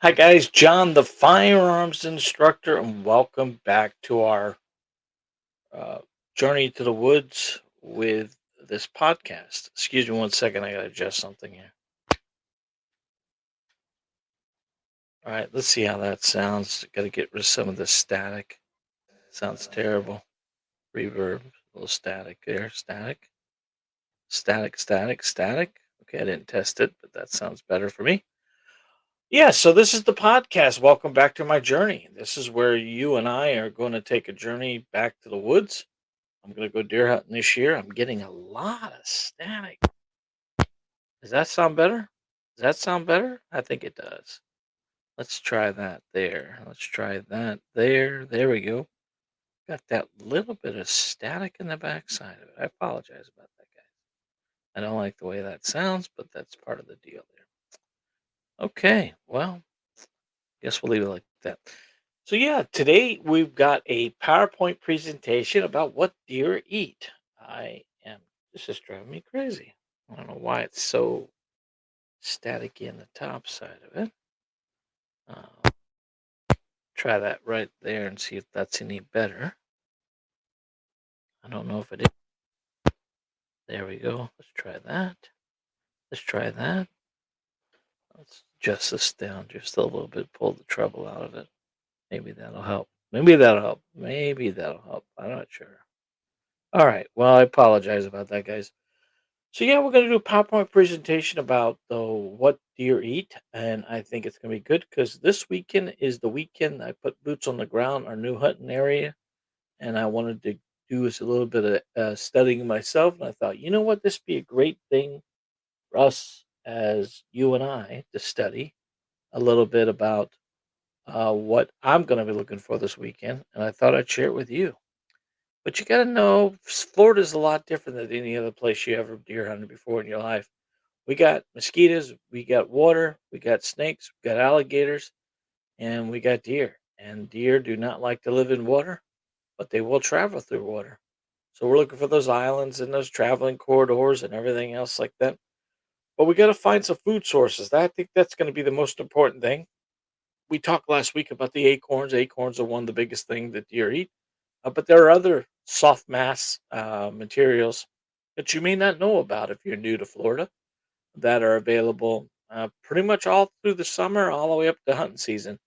Hi, guys. John the Firearms Instructor, and welcome back to our uh, journey to the woods with this podcast. Excuse me one second. I got to adjust something here. All right, let's see how that sounds. Got to get rid of some of the static. Sounds terrible. Reverb, a little static there. Static, static, static, static. Okay, I didn't test it, but that sounds better for me. Yeah, so this is the podcast. Welcome back to my journey. This is where you and I are going to take a journey back to the woods. I'm gonna go deer hunting this year. I'm getting a lot of static. Does that sound better? Does that sound better? I think it does. Let's try that there. Let's try that there. There we go. Got that little bit of static in the backside of it. I apologize about that, guys. I don't like the way that sounds, but that's part of the deal there. Okay, well, guess we'll leave it like that. So yeah, today we've got a PowerPoint presentation about what deer eat. I am This is driving me crazy. I don't know why it's so staticky in the top side of it. Uh, Try that right there and see if that's any better. I don't know if it is. There we go. Let's try that. Let's try that. Let's adjust this down just a little bit, pull the treble out of it. Maybe that'll help. Maybe that'll help. Maybe that'll help. I'm not sure. All right. Well, I apologize about that, guys. So yeah, we're gonna do a PowerPoint presentation about what deer eat, and I think it's gonna be good because this weekend is the weekend I put boots on the ground, our new hunting area, and I wanted to do a little bit of studying myself, and I thought, you know what, this would be a great thing for us as you and I to study a little bit about what I'm gonna be looking for this weekend, and I thought I'd share it with you. But you gotta know, Florida's a lot different than any other place you ever deer hunted before in your life. We got mosquitoes, we got water, we got snakes, we got alligators, and we got deer. And deer do not like to live in water, but they will travel through water. So we're looking for those islands and those traveling corridors and everything else like that. But we got to find some food sources. I think that's going to be the most important thing. We talked last week about the acorns. Acorns are one of the biggest things that deer eat. But there are other soft mass materials that you may not know about if you're new to Florida that are available pretty much all through the summer, all the way up to hunting season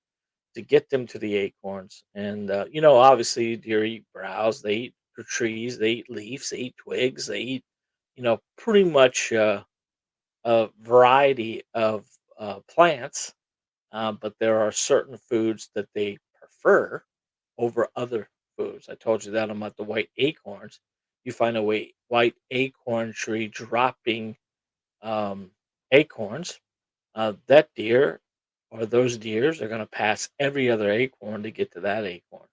to get them to the acorns. And, obviously, deer eat browse, they eat the trees, they eat leaves, they eat twigs, they eat, pretty much a variety of plants. But there are certain foods that they prefer over other foods. I told you that about the white acorns. You find a white acorn tree dropping um, acorns, that deer or those deers are going to pass every other acorn to get to that acorn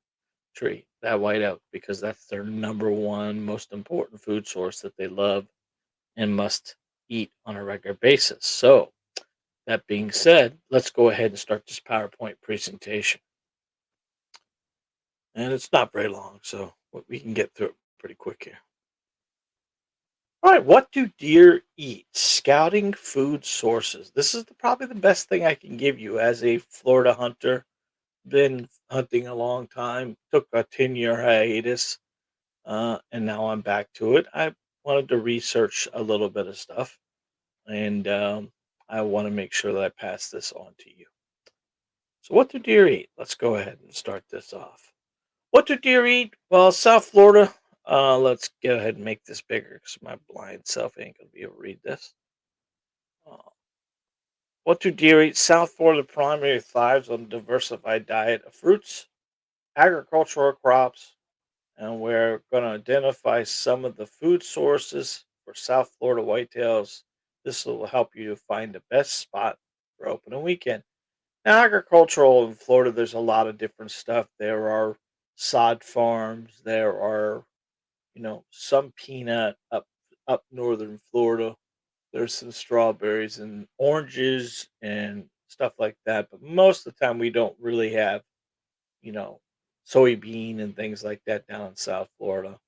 tree, that white oak, because that's their number one most important food source that they love and must eat on a regular basis. So, that being said, let's go ahead and start this PowerPoint presentation. And it's not very long, so we can get through it pretty quick here. All right, what do deer eat? Scouting food sources. This is probably the best thing I can give you as a Florida hunter. Been hunting a long time. Took a 10-year hiatus, and now I'm back to it. I wanted to research a little bit of stuff, and I want to make sure that I pass this on to you. So, what do deer eat? Let's go ahead and start this off. What do deer eat? Well, South Florida. Let's go ahead and make this bigger because my blind self ain't gonna be able to read this. Uh, what do deer eat? South Florida primary thrives on a diversified diet of fruits, agricultural crops, and we're going to identify some of the food sources for South Florida whitetails. This will help you find the best spot for opening weekend. Now, agricultural in Florida, there's a lot of different stuff. There are sod farms. There are, some peanut up northern Florida. There's some strawberries and oranges and stuff like that. But most of the time, we don't really have, you know, soybean and things like that down in South Florida.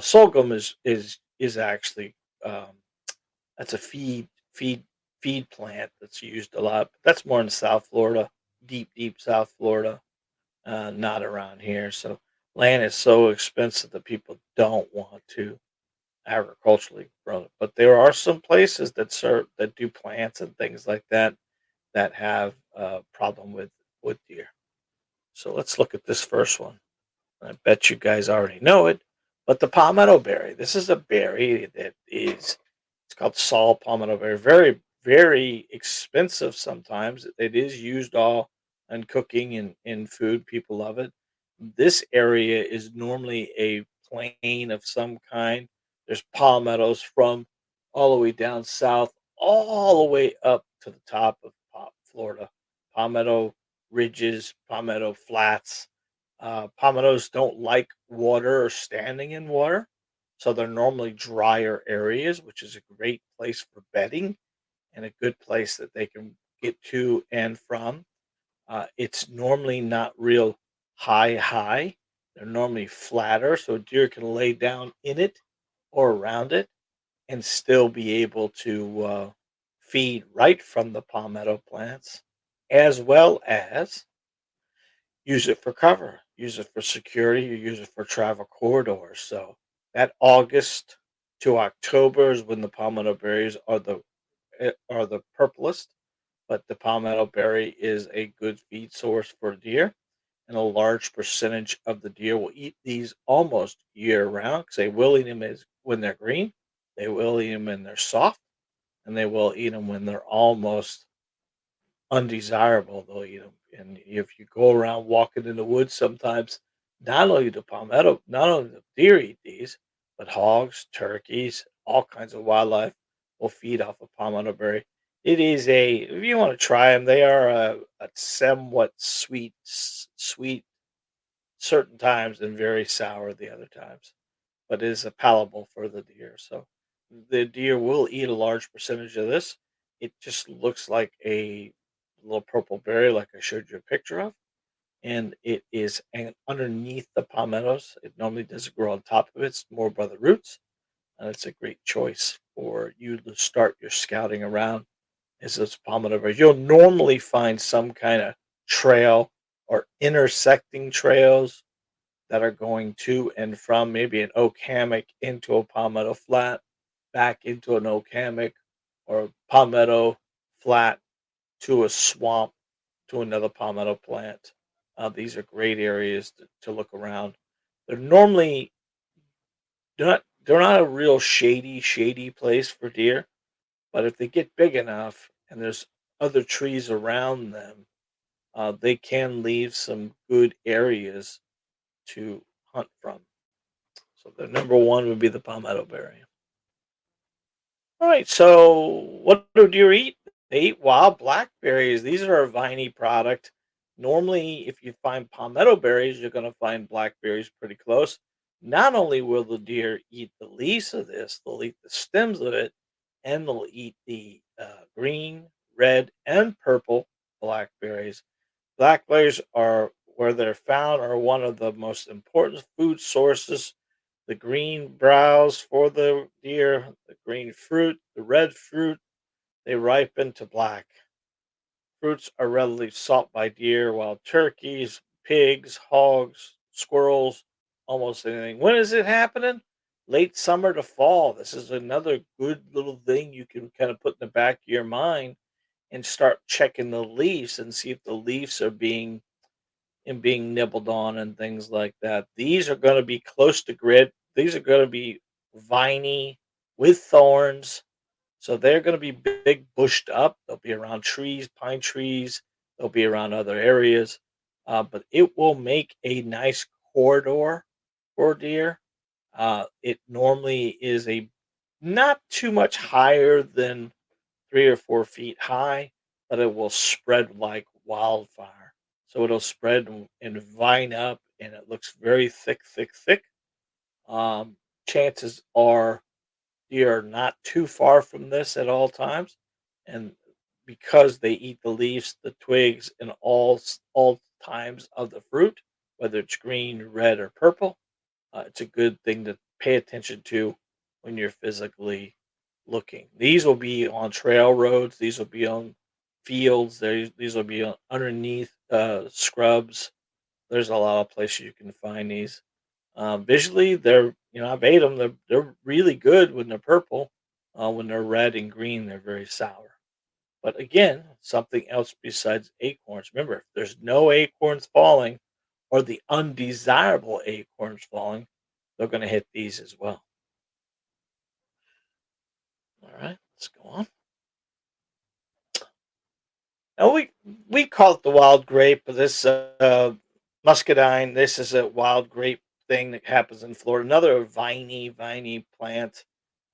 Sorghum is actually that's a feed plant that's used a lot. But that's more in South Florida. deep, deep South Florida, not around here. So land is so expensive that people don't want to agriculturally grow it. But there are some places that do plants and things like that that have a problem with deer. So let's look at this first one. I bet you guys already know it, but the palmetto berry. This is a berry that is it's called Saul palmetto berry. Very, very expensive sometimes. It is used all in cooking and in food. People love it. This area is normally a plain of some kind. There's palmettos from all the way down south, all the way up to the top of Florida. Palmetto ridges, palmetto flats. Palmettos don't like water or standing in water, so they're normally drier areas, which is a great place for bedding and a good place that they can get to and from. It's normally not real high. They're normally flatter, so a deer can lay down in it or around it and still be able to feed right from the palmetto plants, as well as use it for cover, use it for security, you use it for travel corridors. So that August to October is when the palmetto berries are the purplest, but the palmetto berry is a good feed source for deer, and a large percentage of the deer will eat these almost year round because they will eat them as when they're green, they will eat them when they're soft, and they will eat them when they're almost undesirable, they'll eat them. And if you go around walking in the woods, sometimes not only the deer eat these, but hogs, turkeys, all kinds of wildlife will feed off of palmetto berry. It is if you want to try them, they are a somewhat sweet certain times and very sour the other times, but it is a palatable for the deer. So the deer will eat a large percentage of this. It just looks like a little purple berry, like I showed you a picture of, and it is underneath the palmettos. It normally doesn't grow on top of it. It's more by the roots, and it's a great choice for you to start your scouting around. Is those palmetto berries? You'll normally find some kind of trail or intersecting trails that are going to and from maybe an oak hammock into a palmetto flat, back into an oak hammock, or a palmetto flat to a swamp to another palmetto plant. These are great areas to look around. They're normally they're not a real shady place for deer, but if they get big enough and there's other trees around them, they can leave some good areas to hunt from. So the number one would be the palmetto berry. All right. So what do deer eat? They eat wild blackberries. These are a viney product. Normally, if you find palmetto berries, you're going to find blackberries pretty close. Not only will the deer eat the leaves of this, they'll eat the stems of it, and they'll eat the green, red, and purple blackberries. Blackberries are where they're found are one of the most important food sources. The green browse for the deer, the green fruit, the red fruit, they ripen to black. Fruits are readily sought by deer, while turkeys, pigs, hogs, squirrels, almost anything. When is it happening? Late summer to fall. This is another good little thing you can kind of put in the back of your mind and start checking the leaves and see if the leaves are being nibbled on and things like that. These are going to be close to grit. These are going to be viney with thorns. So they're going to be big bushed up. They'll be around trees, pine trees. They'll be around other areas. But it will make a nice corridor for deer. It normally is a not too much higher than 3 or 4 feet high, but it will spread like wildfire. So it'll spread and vine up, and it looks very thick, thick, thick. Chances are you're not too far from this at all times, and because they eat the leaves, the twigs, and all times of the fruit, whether it's green, red, or purple, it's a good thing to pay attention to when you're physically looking. These will be on trail roads. These will be on fields. These will be underneath scrubs. There's a lot of places you can find these. Visually, I've ate them. They're really good when they're purple. When they're red and green, they're very sour. But again, something else besides acorns. Remember, if there's no acorns falling or the undesirable acorns falling, they're going to hit these as well. All right, let's go on. Now we call it the wild grape, but this muscadine. This is a wild grape thing that happens in Florida. Another viney plant.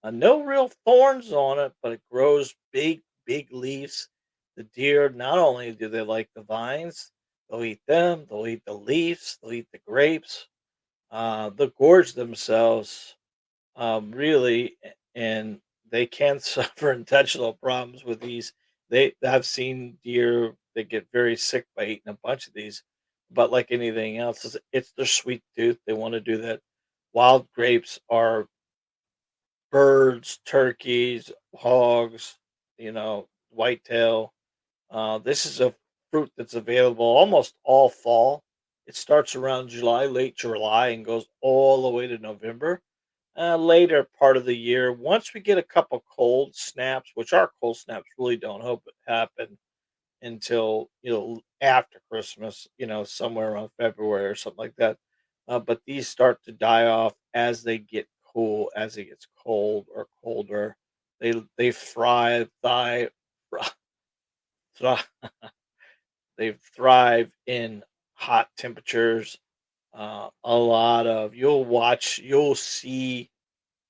No real thorns on it, but it grows big leaves. The deer not only do they like the vines, they'll eat them. They'll eat the leaves. They'll eat the grapes. They'll gorge themselves really, and they can suffer intentional problems with these. I've seen deer that get very sick by eating a bunch of these, but like anything else, it's their sweet tooth. They want to do that. Wild grapes are birds, turkeys, hogs, whitetail. This is a fruit that's available almost all fall. It starts around July, late July, and goes all the way to November. Later part of the year, once we get a couple cold snaps, which our cold snaps really don't hope it happen until after Christmas, somewhere around February or something like that. But these start to die off as they get cool, as it gets cold or colder. They thrive, they thrive in hot temperatures. You'll see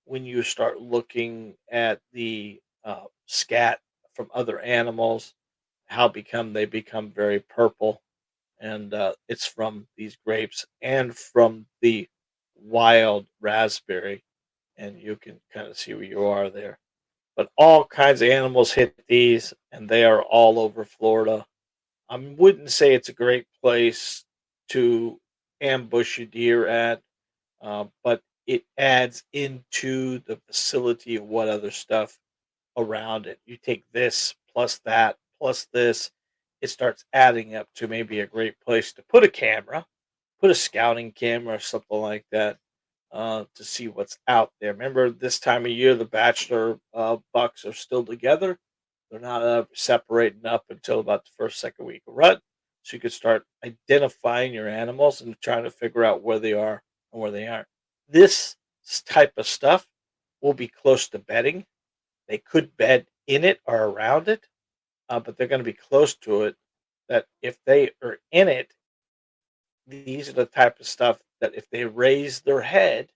when you start looking at the scat from other animals, how become they become very purple, and it's from these grapes and from the wild raspberry, and you can kind of see where you are there. But all kinds of animals hit these, and they are all over Florida. I wouldn't say it's a great place to ambush a deer at, but it adds into the facility of what other stuff around it. You take this plus that plus this, it starts adding up to maybe a great place to put a camera, put a scouting camera or something like that, to see what's out there. Remember, this time of year, the bachelor bucks are still together. They're not separating up until about the first, second week of rut. So you could start identifying your animals and trying to figure out where they are and where they aren't. This type of stuff will be close to bedding. They could bed in it or around it, but they're going to be close to it. That if they are in it, these are the type of stuff that if they raise their head,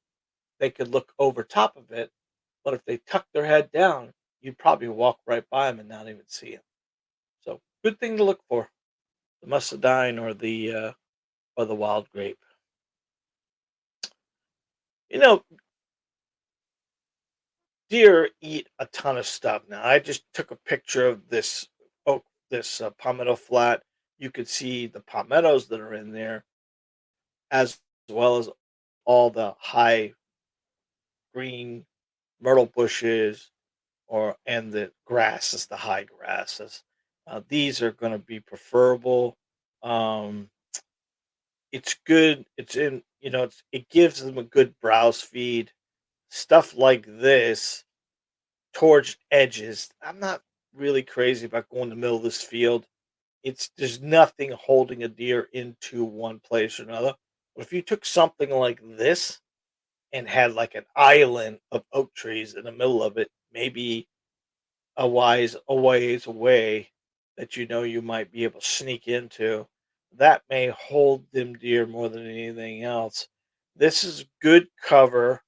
they could look over top of it. But if they tuck their head down, you'd probably walk right by them and not even see them. So good thing to look for: the muscadine or the wild grape. You know, deer eat a ton of stuff. Now, I just took a picture of this palmetto flat. You could see the palmettos that are in there, as well as all the high green myrtle bushes, and the grasses, the high grasses. These are going to be preferable. Um, it's good. It gives them a good browse feed. Stuff like this towards edges. I'm not really crazy about going to the middle of this field. There's nothing holding a deer into one place or another. But if you took something like this and had like an island of oak trees in the middle of it, maybe a ways away, that you might be able to sneak into, that may hold them deer more than anything else. This is good cover.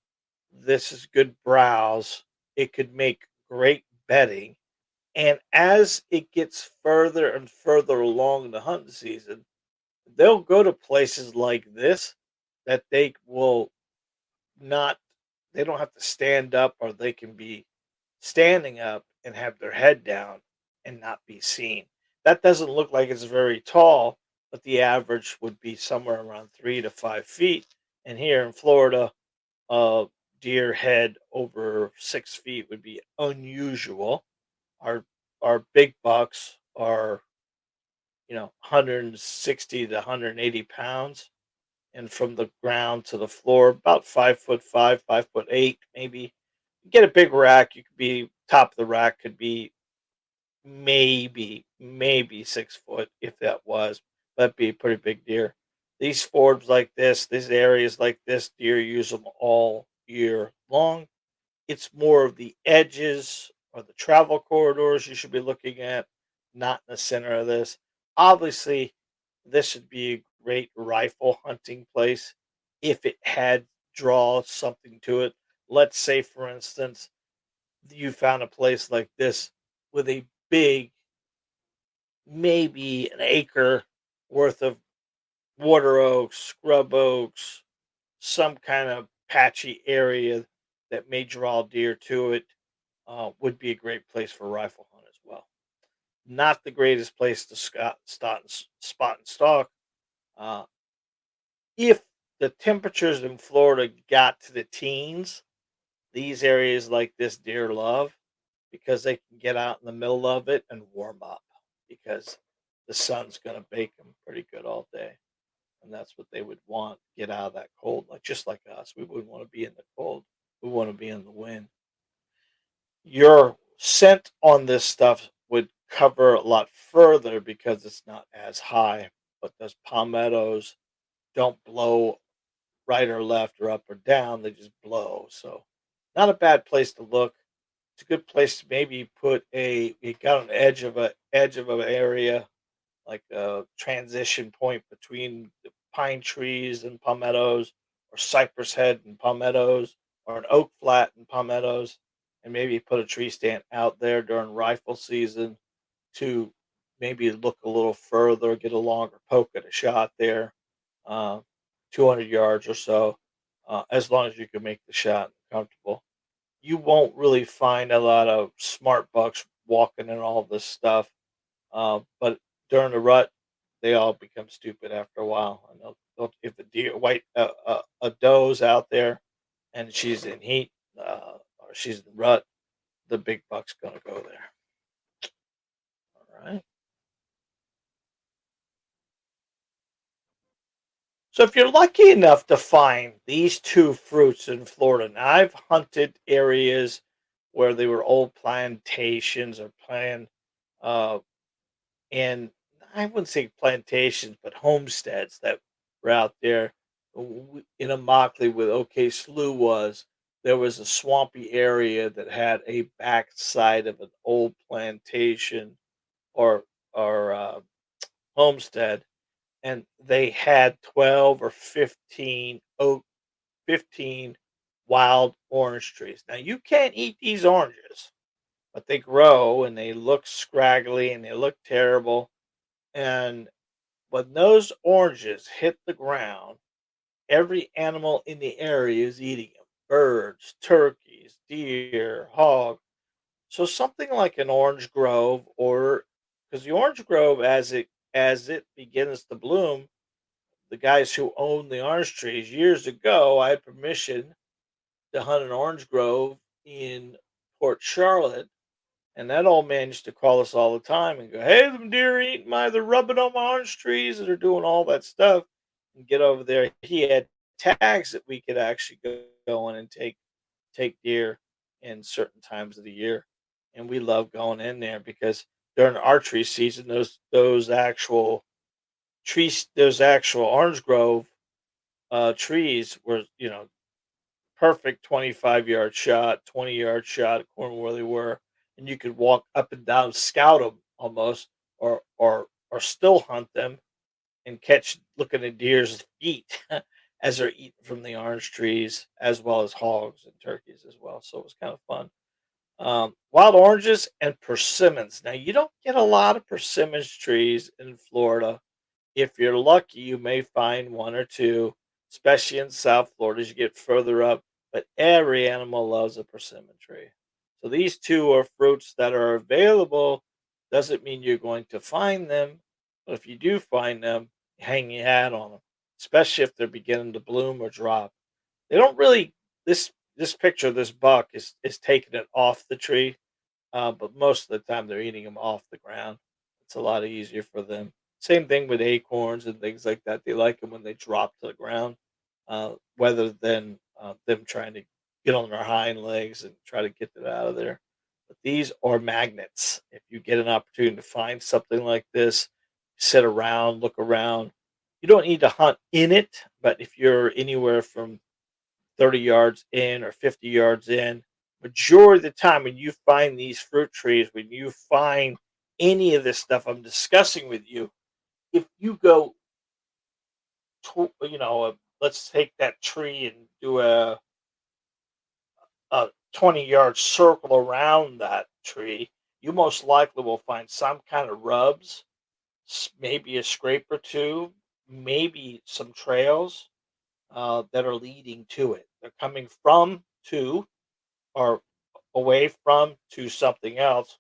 This is good browse. It could make great bedding. And as it gets further and further along the hunting season, they'll go to places like this that not they don't have to stand up, or they can be standing up and have their head down and not be seen. That doesn't look like it's very tall, but the average would be somewhere around 3 to 5 feet. And here in Florida, a deer head over 6 feet would be unusual. Our our big bucks are 160 to 180 pounds, and from the ground to the floor, about 5 foot 5, 5 foot 8, maybe. You get a big rack, you could be top of the rack could be maybe 6 foot if that was. That'd be a pretty big deer. These forbs like this, these areas like this, deer use them all year long. It's more of the edges or the travel corridors you should be looking at, not in the center of this. Obviously, this would be a great rifle hunting place if it had draw something to it. Let's say, for instance, you found a place like this with a big, maybe an acre worth of water oaks, scrub oaks, some kind of patchy area that may draw deer to it, would be a great place for rifle hunt as well. Not the greatest place to spot and stalk. Uh, if the temperatures in Florida got to the teens, these areas like this deer love because they can get out in the middle of it and warm up because the sun's going to bake them pretty good all day. And that's what they would want, get out of that cold, like just like us. We wouldn't want to be in the cold. We want to be in the wind. Your scent on this stuff would cover a lot further because it's not as high, but those palmettos don't blow right or left or up or down, they just blow. So not a bad place to look. It's a good place to maybe put you got an edge of an area, like a transition point between the pine trees and palmettos, or cypress head and palmettos, or an oak flat and palmettos, and maybe put a tree stand out there during rifle season to maybe look a little further, get a longer poke at a shot there, uh, 200 yards or so, as long as you can make the shot comfortable. You won't really find a lot of smart bucks walking in all this stuff, but during the rut, they all become stupid after a while. And if the a doe's out there and she's in heat, or she's in rut, the big buck's gonna go there. All right. So if you're lucky enough to find these two fruits in Florida, now I've hunted areas where they were old plantations or uh, and I wouldn't say plantations, but homesteads that were out there. In a Immokalee with OK Slough was, there was a swampy area that had a backside of an old plantation or homestead, and they had 12 or 15 wild orange trees. Now you can't eat these oranges, but they grow and they look scraggly and they look terrible. And when those oranges hit the ground, every animal in the area is eating them: birds, turkeys, deer, hog. So something like an orange grove, or because the orange grove, as it begins to bloom, the guys who owned the orange trees years ago, I had permission to hunt an orange grove in Port Charlotte, and that old man used to call us all the time and go, "Hey, them deer eating they're rubbing on my orange trees and they're doing all that stuff." And get over there. He had tags that we could actually go in and take deer in certain times of the year, and we love going in there because during archery season, those actual orange grove trees were perfect 25-yard shot, 20-yard shot according to where they were, and you could walk up and down, scout them almost, or still hunt them and catch looking at deer's feet as they're eating from the orange trees, as well as hogs and turkeys as well. So it was kind of fun. Wild oranges and persimmons. Now you don't get a lot of persimmons trees in Florida. If you're lucky, you may find one or two, especially in South Florida as you get further up. But every animal loves a persimmon tree. So these two are fruits that are available. Doesn't mean you're going to find them. But if you do find them, hang your hat on them, especially if they're beginning to bloom or drop. They don't really, this picture of this buck is taking it off the tree, but most of the time they're eating them off the ground. It's a lot easier for them. Same thing with acorns and things like that. They like them when they drop to the ground, rather than them trying to get on their hind legs and try to get it out of there. But these are magnets. If you get an opportunity to find something like this, sit around, look around. You don't need to hunt in it, but if you're anywhere from 30 yards in or 50 yards in, majority of the time when you find these fruit trees, when you find any of this stuff I'm discussing with you, if you go to, let's take that tree and do a 20-yard circle around that tree, you most likely will find some kind of rubs, maybe a scrape or two, maybe some trails that are leading to it. They're coming from to or away from to something else.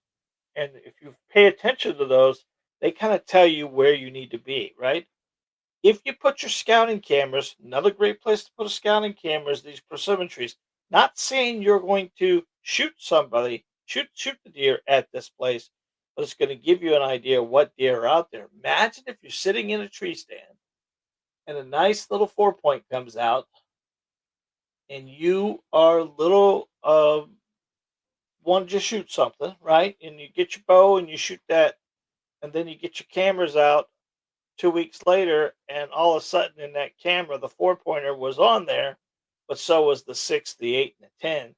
And if you pay attention to those, they kind of tell you where you need to be, right? If you put your scouting cameras, another great place to put a scouting camera is these persimmon trees. Not saying you're going to shoot somebody, shoot the deer at this place, but it's going to give you an idea of what deer are out there. Imagine if you're sitting in a tree stand and a nice little 4 point comes out, and you are little want to just shoot something, right? And you get your bow and you shoot that, and then you get your cameras out 2 weeks later, and all of a sudden in that camera, the 4 pointer was on there, but so was the six, the eight, and the 10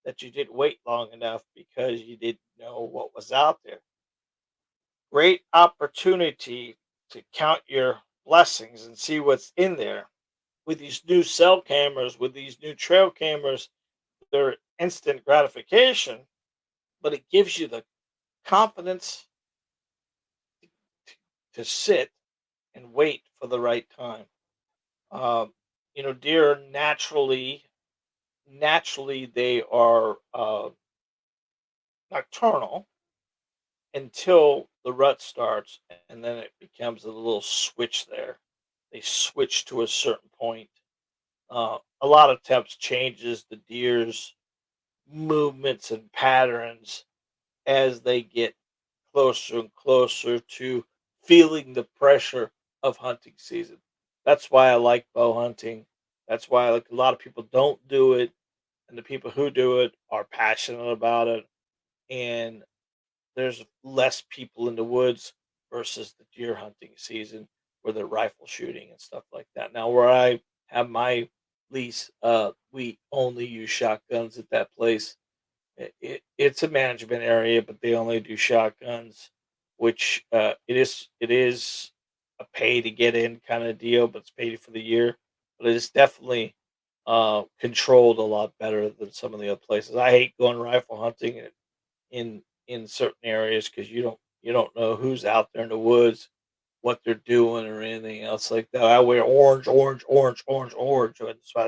that you didn't wait long enough because you didn't know what was out there. Great opportunity to count your blessings and see what's in there. With these new cell cameras, with these new trail cameras, they're instant gratification, but it gives you the confidence to sit and wait for the right time. Um, deer naturally they are nocturnal until the rut starts, and then it becomes a little switch there. They switch to a certain point. A lot of times changes the deer's movements and patterns as they get closer and closer to feeling the pressure of hunting season. That's why I like bow hunting. That's why like a lot of people don't do it, and the people who do it are passionate about it. And there's less people in the woods versus the deer hunting season where they're rifle shooting and stuff like that. Now, where I have my lease, we only use shotguns at that place. It's a management area, but they only do shotguns, which it is a pay to get in kind of deal, but it's paid for the year. But it is definitely controlled a lot better than some of the other places. I hate going rifle hunting in certain areas because you don't know who's out there in the woods, what they're doing, or anything else like that. I wear orange, orange, orange, orange, orange,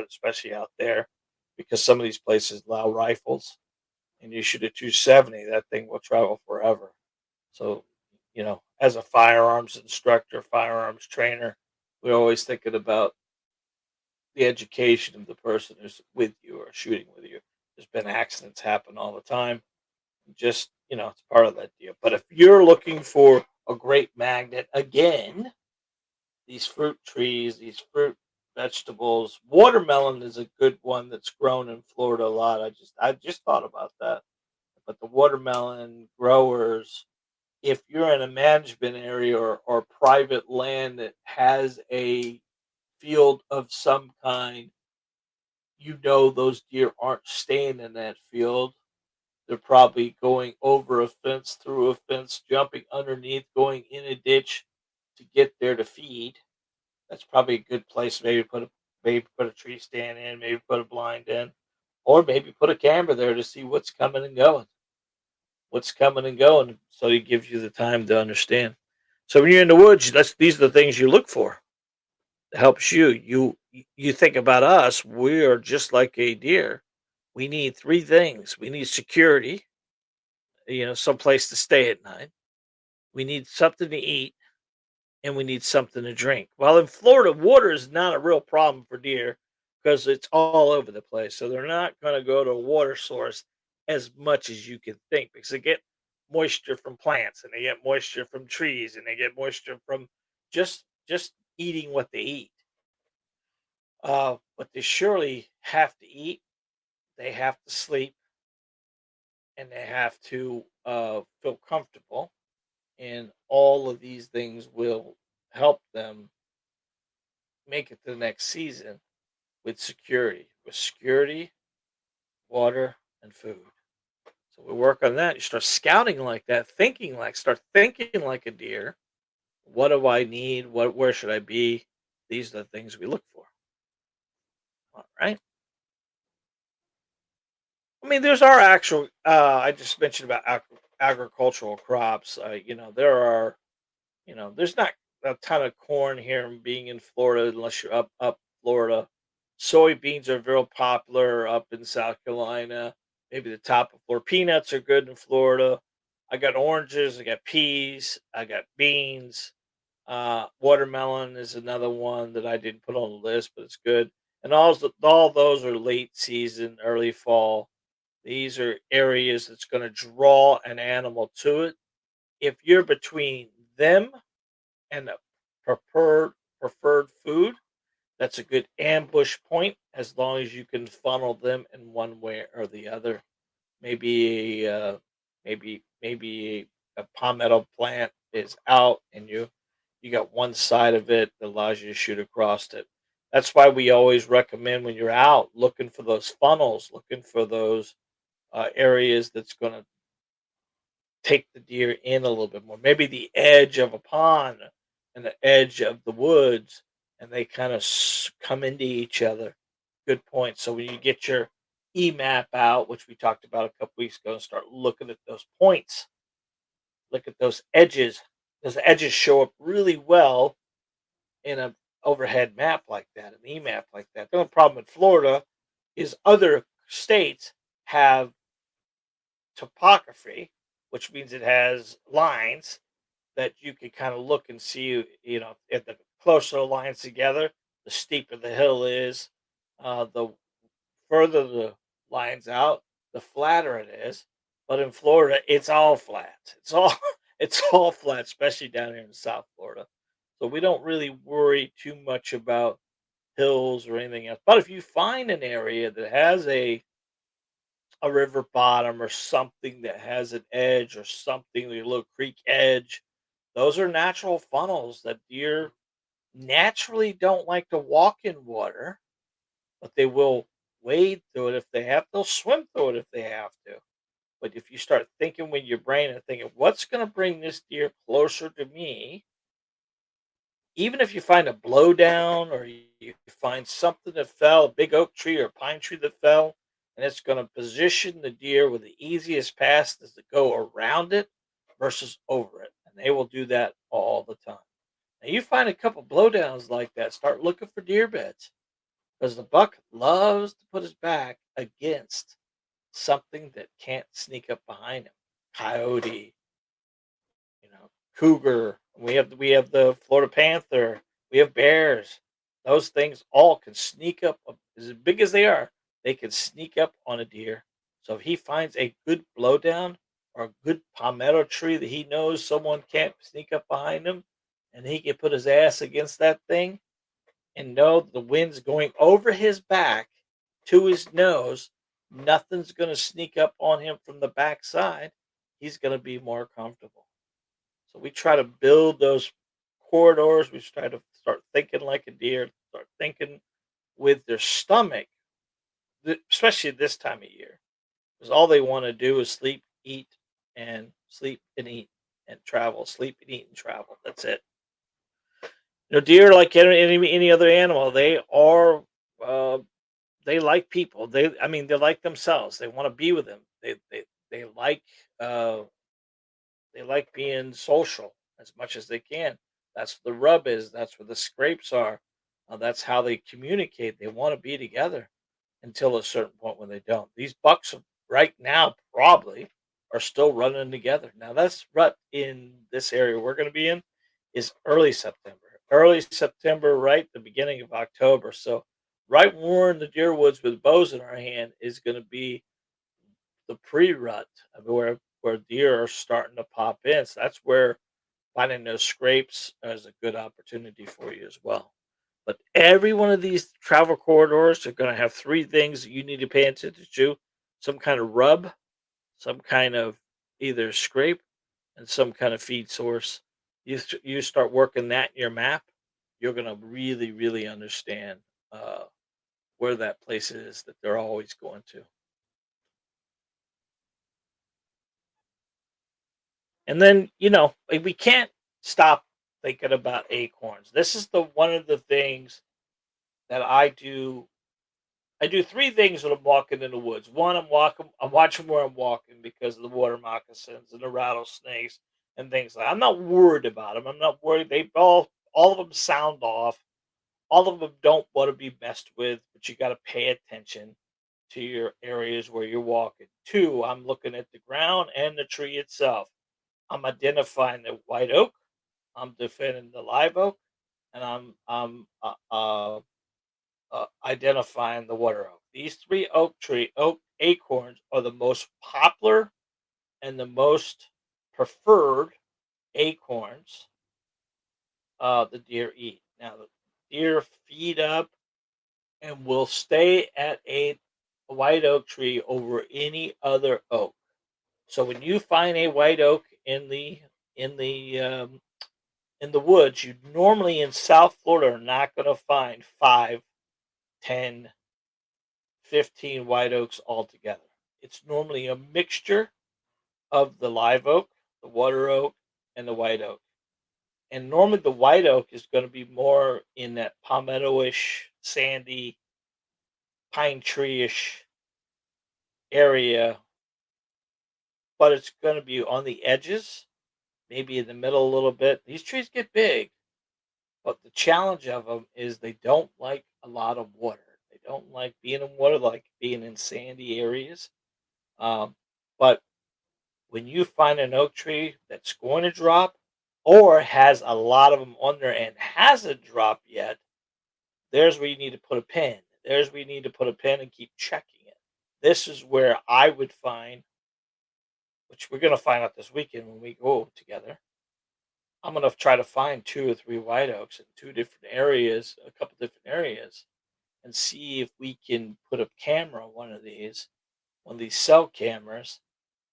especially out there because some of these places allow rifles and you shoot a 270, that thing will travel forever. So, as a firearms instructor, firearms trainer, we're always thinking about the education of the person who's with you or shooting with you. There's been accidents happen all the time. Just, it's part of that deal. But if you're looking for a great magnet, again, these fruit trees, these fruit vegetables, watermelon is a good one that's grown in Florida a lot. I just thought about that. But the watermelon growers, if you're in a management area or private land that has a field of some kind, those deer aren't staying in that field. They're probably going over a fence, through a fence, jumping underneath, going in a ditch to get there to feed. That's probably a good place. Maybe put a tree stand in, maybe put a blind in, or maybe put a camera there to see what's coming and going. What's coming and going, so it gives you the time to understand. So when you're in the woods, these are the things you look for. It helps you. You think about us. We are just like a deer. We need three things. We need security. Some place to stay at night. We need something to eat, and we need something to drink. Well, in Florida, water is not a real problem for deer because it's all over the place. So they're not going to go to a water source as much as you can think because again, moisture from plants, and they get moisture from trees, and they get moisture from just eating what they eat. But they surely have to eat, they have to sleep, and they have to feel comfortable. And all of these things will help them make it to the next season with security. With security, water, and food. So we work on that. You start scouting like that, start thinking like a deer. What do I need? Where should I be? These are the things we look for. All right. I mean, there's our actual. I just mentioned about agricultural crops. There are. There's not a ton of corn here. Being in Florida, unless you're up Florida, soybeans are real popular up in South Carolina. Maybe the top of Florida. Peanuts are good in Florida. I got oranges. I got peas. I got beans. Watermelon is another one that I didn't put on the list, but it's good. And all those are late season, early fall. These are areas that's going to draw an animal to it. If you're between them and a preferred food, that's a good ambush point as long as you can funnel them in one way or the other. Maybe maybe a palmetto plant is out and you got one side of it that allows you to shoot across it. That's why we always recommend when you're out looking for those funnels, looking for those areas that's going to take the deer in a little bit more. Maybe the edge of a pond and the edge of the woods, and they kind of come into each other. Good point. So when you get your EMAP out, which we talked about a couple weeks ago, and start looking at those points, look at those edges. Those edges show up really well in a overhead map like that, an EMAP like that. The only problem in Florida is other states have topography, which means it has lines that you can kind of look and see, if the closer the lines together, the steeper the hill is. The further the lines out, the flatter it is. But in Florida, it's all flat. It's all it's all flat, especially down here in South Florida. So we don't really worry too much about hills or anything else. But if you find an area that has a river bottom or something that has an edge or something, a little creek edge, those are natural funnels that deer naturally don't like to walk in water, but they will wade through it if they have. They'll swim through it if they have to. But if you start thinking with your brain and thinking, what's going to bring this deer closer to me? Even if you find a blowdown or you find something that fell, a big oak tree or a pine tree that fell, and it's going to position the deer with the easiest path is to go around it versus over it. And they will do that all the time. Now you find a couple blowdowns like that, start looking for deer beds because the buck loves to put his back against something that can't sneak up behind him. Coyote, cougar. We have the Florida panther. We have bears. Those things all can sneak up as big as they are. They can sneak up on a deer. So if he finds a good blowdown or a good palmetto tree that he knows someone can't sneak up behind him, and he can put his ass against that thing and know the wind's going over his back to his nose, nothing's going to sneak up on him from the backside. He's going to be more comfortable. So we try to build those corridors. We try to start thinking like a deer, start thinking with their stomach, especially this time of year, because all they want to do is sleep, eat, and sleep and eat and travel, sleep and eat and travel. That's it. Deer, like any other animal, uh, they like people. They like themselves. They want to be with them. They like uh, they like being social as much as they can. That's what the rub is. That's where the scrapes are. That's how they communicate. They want to be together until a certain point when they don't. These bucks right now probably are still running together. Now that's rut in this area we're going to be in is early September. Early September, right the beginning of October. So right when we're in the deer woods with bows in our hand is going to be the pre-rut where where deer are starting to pop in. So that's where finding those scrapes is a good opportunity for you as well. But every one of these travel corridors are going to have three things that you need to pay attention to: some kind of rub, some kind of either scrape, and some kind of feed source. You start working that in your map, you're going to really, really understand uh, where that place is that they're always going to. And then, like, we can't stop thinking about acorns. This is the one of the things that I do. I do three things when I'm walking in the woods. One, I'm watching where I'm walking because of the water moccasins and the rattlesnakes and things like. I'm not worried about them. I'm not worried. All of them sound off. All of them don't want to be messed with, but you got to pay attention to your areas where you're walking. Two, I'm looking at the ground and the tree itself. I'm identifying the white oak. I'm defending the live oak, and I'm identifying the water oak. These three oak acorns are the most popular and the most preferred acorns the deer eat. Now, the deer feed up and will stay at a white oak tree over any other oak. So when you find a white oak in the in the woods, you normally in South Florida are not going to find 5, 10, 15 white oaks altogether. It's normally a mixture of the live oak, the water oak, and the white oak. And normally the white oak is going to be more in that palmetto-ish, sandy, pine tree-ish area, but it's going to be on the edges, maybe in the middle a little bit. These trees get big, but the challenge of them is they don't like a lot of water. They don't like being in water, like being in sandy areas. Um, but when you find an oak tree that's going to drop or has a lot of them on there and hasn't dropped yet, there's where you need to put a pin. There's where you need to put a pin and keep checking it. This is where I would find, which we're going to find out this weekend when we go together. I'm going to try to find two or three white oaks in two different areas, a couple different areas, and see if we can put a camera on one of these cell cameras,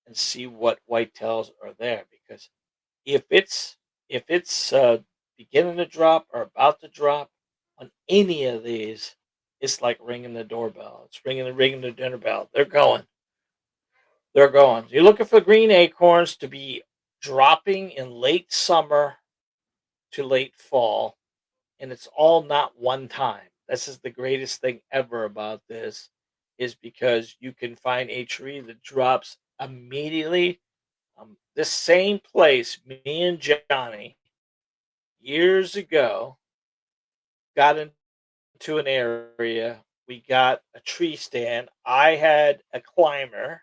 and see what whitetails are there. Because if it's if it's beginning to drop or about to drop on any of these, it's like ringing the doorbell. It's ringing the dinner bell. They're going. They're going. You're looking for green acorns to be dropping in late summer to late fall, and it's all not one time. This is the greatest thing ever about this, is because you can find a tree that drops immediately. This same place, me and Johnny years ago got into an area. We got a tree stand. I had a climber.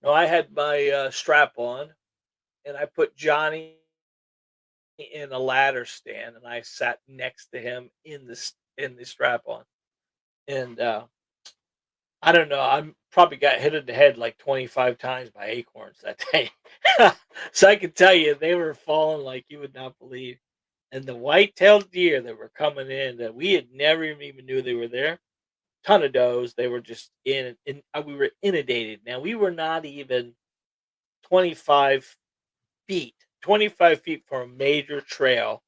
No, I had my strap on, and I put Johnny in a ladder stand, and I sat next to him in the strap on. And I don't know. I probably got hit in the head like 25 times by acorns that day. So I can tell you, they were falling like you would not believe. And the white-tailed deer that were coming in that we had never even knew they were there. Ton of does. They were just we were inundated. Now we were not even 25 feet, 25 feet from a major trail,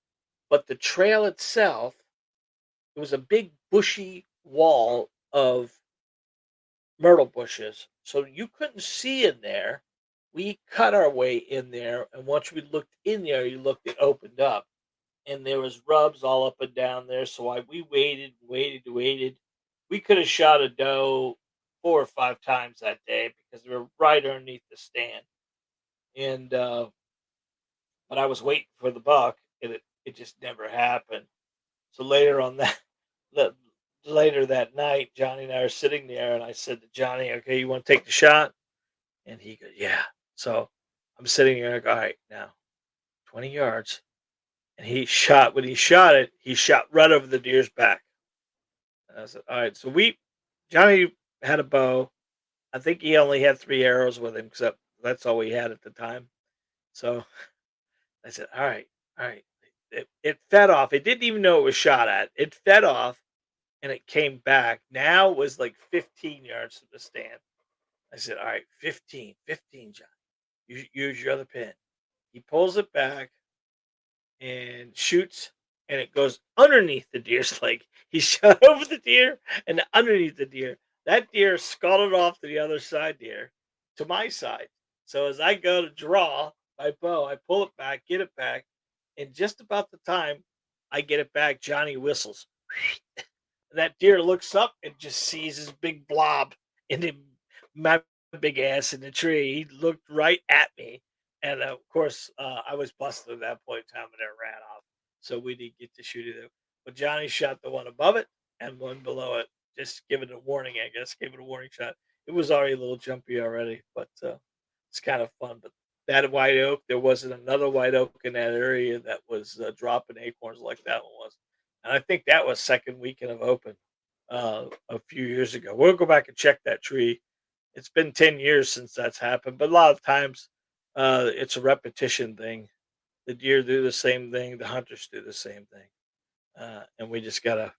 but the trail itself, it was a big bushy wall of myrtle bushes, so you couldn't see in there. We cut our way in there, and once we looked in there, you looked, it opened up, and there was rubs all up and down there. So we waited, waited. We could have shot a doe 4 or 5 times that day because they were right underneath the stand, and but I was waiting for the buck, and it just never happened. So that later that night, Johnny and I are sitting there, and I said to Johnny, "Okay, you want to take the shot?" And he goes, "Yeah." So I'm sitting there, I go, "All right, now 20 yards." And when he shot it, he shot right over the deer's back. And I said, "All right." So Johnny had a bow. I think he only had 3 arrows with him, except That's all we had at the time. So I said, all right. It fed off. It didn't even know it was shot at. It fed off and it came back. Now it was like 15 yards from the stand. I said, all right, 15, 15, John. Use your other pin. He pulls it back and shoots, and it goes underneath the deer's leg. He shot over the deer and underneath the deer. That deer scuttled off to the other side deer to my side. So as I go to draw my bow, I pull it back, get it back, and just about the time I get it back, Johnny whistles. That deer looks up and just sees his big blob and my big ass in the tree. He looked right at me, and of course, I was busted at that point in time, and it ran off. So we didn't get to shoot it. But Johnny shot the one above it and one below it. Just give it a warning, I guess. Gave it a warning shot. It was already a little jumpy already, but it's kind of fun. But that white oak, there wasn't another white oak in that area that was dropping acorns like that one was. And I think that was second weekend of open a few years ago. We'll go back and check that tree. It's been 10 years since that's happened, but a lot of times it's a repetition thing. The deer do the same thing, the hunters do the same thing. And we just got to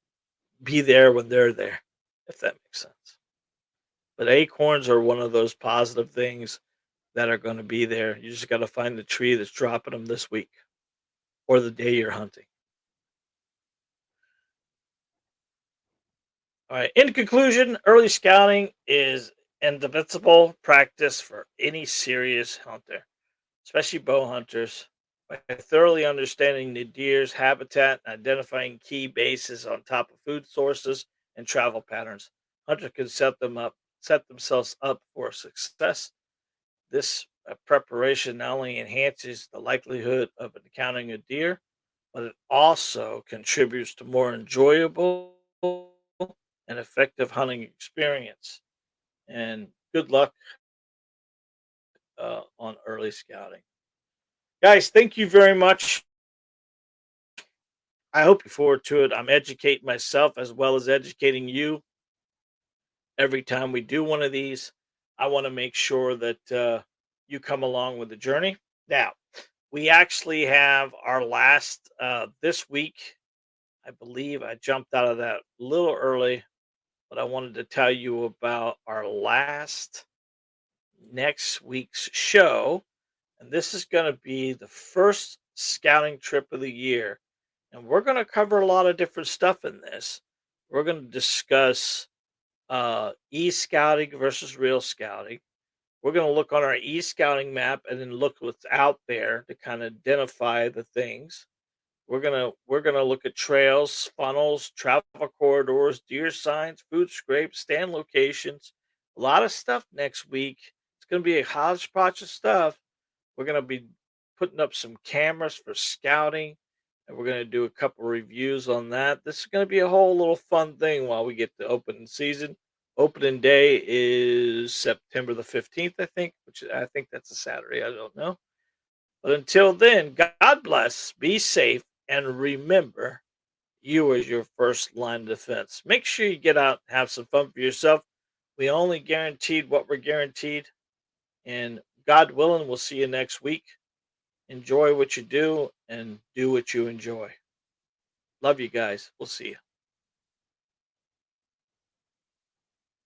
be there when they're there, if that makes sense. But acorns are one of those positive things that are going to be there. You just got to find the tree that's dropping them this week or the day you're hunting. All right. In conclusion, early scouting is indispensable practice for any serious hunter, especially bow hunters. By thoroughly understanding the deer's habitat and identifying key bases on top of food sources and travel patterns, hunters can set themselves up for success. This preparation not only enhances the likelihood of encountering a deer, but it also contributes to more enjoyable and effective hunting experience. And good luck on early scouting. Guys, thank you very much. I hope you forward to it. I'm educating myself as well as educating you every time we do one of these. I want to make sure that you come along with the journey. Now, we actually have our last this week. I believe I jumped out of that a little early, but I wanted to tell you about our last next week's show. And this is going to be the first scouting trip of the year. And we're going to cover a lot of different stuff in this. We're going to discuss e scouting versus real scouting. We're going to look on our e scouting map and then look what's out there to kind of identify the things. We're gonna look at trails, funnels, travel corridors, deer signs, food scrapes, stand locations. A lot of stuff next week. It's gonna be a hodgepodge of stuff. We're gonna be putting up some cameras for scouting, and we're gonna do a couple reviews on that. This is gonna be a whole little fun thing while we get to opening season. Opening day is September the 15th, I think, which I think that's a Saturday. I don't know. But until then, God bless, be safe, and remember, you are your first line of defense. Make sure you get out and have some fun for yourself. We only guaranteed what we're guaranteed. And God willing, we'll see you next week. Enjoy what you do and do what you enjoy. Love you guys. We'll see you.